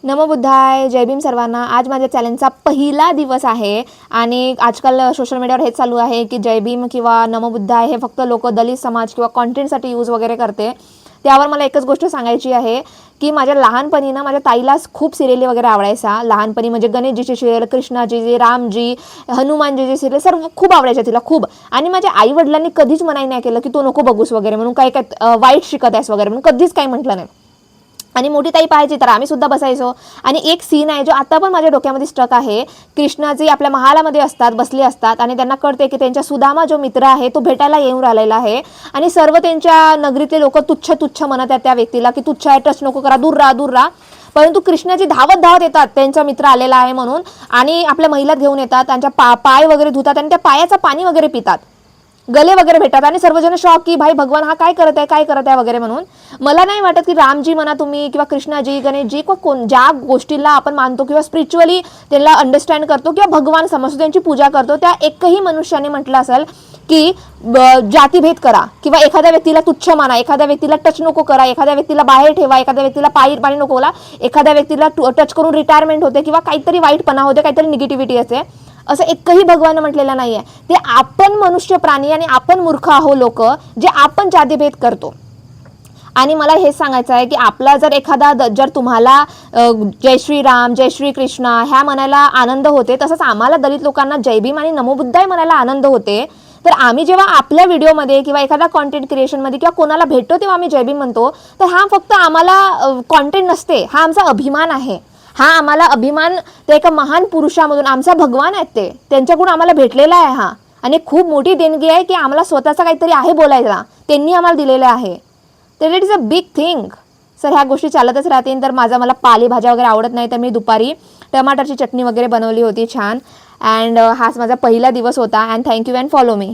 नमो बुद्धाय, जय भीम सर्वांना। आज माझ्या चॅलेंजचा पहिला दिवस आहे आणि आजकाल सोशल मीडियावर हेच चालू आहे की जय भीम किंवा नमो बुद्धाय हे फक्त लोक दलित समाज किंवा कॉन्टेंटसाठी यूज वगैरे करते। त्यावर मला एकच गोष्ट सांगायची आहे की माझ्या लहानपणी ना माझ्या ताईला खूप सिरियली वगैरे आवडायचा। लहानपणी म्हणजे गणेशजीचे सिरियल, कृष्णाजी, रामजी, हनुमानजीचे सिरियल सर्व खूप आवडायचे तिला खूप। आणि माझ्या आई वडिलांनी कधीच मनाई नाही केलं की तो नको बघूस वगैरे म्हणून, काय काय वाईट शिकत आहेस वगैरे म्हणून कधीच काही म्हटलं नाही। आणि मोठी ताई पाहायची तर आम्ही सुद्धा बसायचो। आणि एक सीन आहे जो आता पण माझ्या डोक्यामध्ये स्टक आहे। कृष्णाजी आपल्या महालामध्ये असतात, बसले असतात आणि त्यांना कळते की त्यांचा सुदामा जो मित्र आहे तो भेटायला येऊन राहिलेला आहे आणि सर्व त्यांच्या नगरीतले लोक तुच्छ तुच्छ म्हणत आहेत त्या व्यक्तीला की तुच्छ आहे, टच नको करा, दूर राहा दूर राहा। परंतु कृष्णाजी धावत धावत येतात त्यांचा मित्र आलेला आहे म्हणून आणि आपल्या महिला घेऊन येतात, त्यांच्या पाय वगैरे धुतात आणि त्या पायाचं पाणी वगैरे पितात, गले वगैरे भेटतात आणि सर्वजण शॉक की भाई भगवान हा काय करत आहे वगैरे म्हणून। मला नाही वाटत की रामजी म्हणा तुम्ही किंवा कृष्णाजी, गणेशजी कोण ज्या गोष्टीला आपण मानतो किंवा स्पिरिच्युअली त्यांना अंडरस्टँड करतो किंवा भगवान समजतो, त्यांची पूजा करतो, त्या एकही मनुष्याने म्हटलं असेल की जातीभेद करा किंवा एखाद्या व्यक्तीला तुच्छ माना, एखाद्या व्यक्तीला टच नको करा, एखाद्या व्यक्तीला बाहेर ठेवा, एखाद्या व्यक्तीला पाणी नको बोला, एखाद्या व्यक्तीला टच करून रिटायरमेंट होते किंवा काहीतरी वाईटपणा होते, काहीतरी निगेटिव्हिटी असते, असं एकही भगवान म्हटलेलं नाहीये। ते आपण मनुष्य प्राणी आणि आपण मूर्ख आहो लोक जे आपण जातीभेद करतो। आणि मला हे सांगायचं आहे की आपला जर एखादा जर तुम्हाला जय श्रीराम, जय श्री कृष्ण ह्या म्हणायला आनंद होते, तसंच आम्हाला दलित लोकांना जय भीम आणि नमो बुद्धाय म्हणायला आनंद होते। तर आम्ही जेव्हा आपल्या व्हिडिओमध्ये किंवा एखादा कॉन्टेंट क्रिएशनमध्ये किंवा कोणाला भेटतो तेव्हा आम्ही जय भीम म्हणतो, तर हा फक्त आम्हाला कॉन्टेंट नसते, हा आमचा अभिमान आहे। हा आम्हाला अभिमान त्या एका महान पुरुषामधून, आमचा भगवान आहेत ते, त्यांच्याकडून आम्हाला भेटलेला आहे हा। आणि खूप मोठी देणगी आहे की आम्हाला स्वतःचा काहीतरी आहे बोलायला, त्यांनी आम्हाला दिलेलं आहे। तर it is a big thing. Sir ह्या गोष्टी चालतच राहतील। तर मला पालेभाज्या वगैरे आवडत नाही, तर मी दुपारी टमाटरची चटणी वगैरे बनवली होती छान। अँड हाच माझा पहिला दिवस होता। And thank you and follow me.